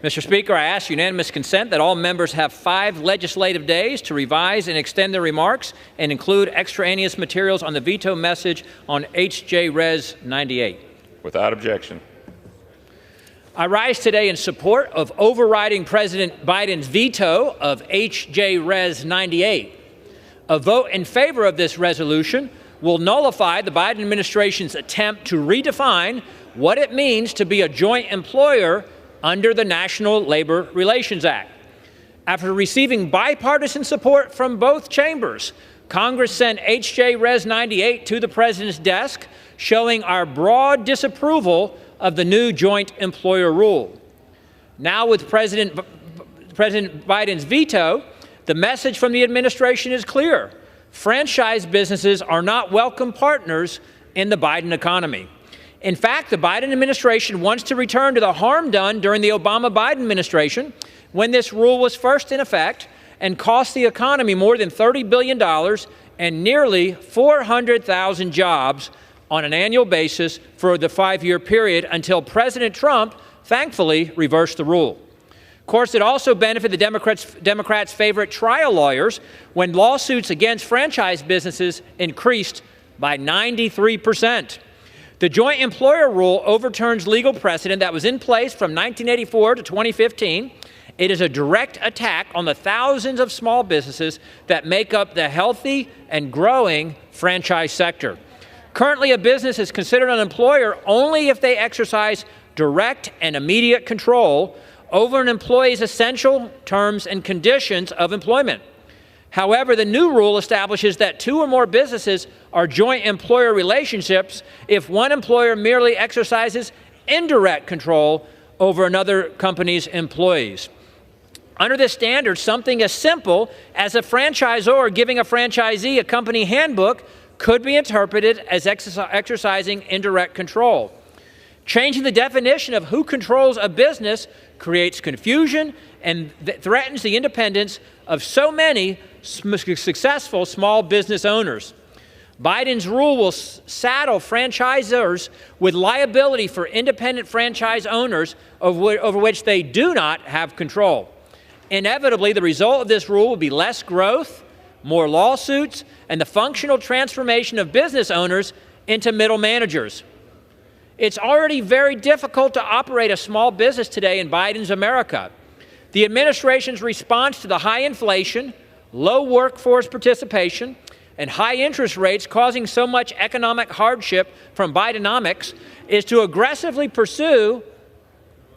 Mr. Speaker, I ask unanimous consent that all members have 5 legislative days to revise and extend their remarks and include extraneous materials on the veto message on H.J. Res. 98. Without objection. I rise today in support of overriding President Biden's veto of H.J. Res. 98. A vote in favor of this resolution will nullify the Biden administration's attempt to redefine what it means to be a joint employer under the National Labor Relations Act. After receiving bipartisan support from both chambers, Congress sent H.J. Res. 98 to the President's desk, showing our broad disapproval of the new joint employer rule. Now, with President Biden's veto, the message from the administration is clear. Franchise businesses are not welcome partners in the Biden economy. In fact, the Biden administration wants to return to the harm done during the Obama-Biden administration, when this rule was first in effect and cost the economy more than $30 billion and nearly 400,000 jobs on an annual basis for the 5-year period until President Trump, thankfully, reversed the rule. Of course, it also benefited the Democrats' favorite trial lawyers when lawsuits against franchise businesses increased by 93%. The joint employer rule overturns legal precedent that was in place from 1984 to 2015. It is a direct attack on the thousands of small businesses that make up the healthy and growing franchise sector. Currently, a business is considered an employer only if they exercise direct and immediate control over an employee's essential terms and conditions of employment. However, the new rule establishes that 2 or more businesses are joint employer relationships if one employer merely exercises indirect control over another company's employees. Under this standard, something as simple as a franchisor giving a franchisee a company handbook could be interpreted as exercising indirect control. Changing the definition of who controls a business creates confusion and threatens the independence of so many successful small business owners. Biden's rule will saddle franchisors with liability for independent franchise owners over which they do not have control. Inevitably, the result of this rule will be less growth, more lawsuits, and the functional transformation of business owners into middle managers. It's already very difficult to operate a small business today in Biden's America. The administration's response to the high inflation, low workforce participation, and high interest rates causing so much economic hardship from Bidenomics is to aggressively pursue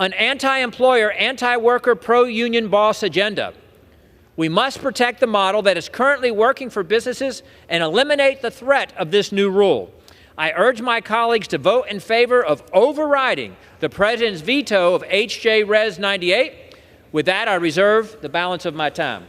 an anti-employer, anti-worker, pro-union boss agenda. We must protect the model that is currently working for businesses and eliminate the threat of this new rule. I urge my colleagues to vote in favor of overriding the President's veto of H.J. Res. 98. With that, I reserve the balance of my time.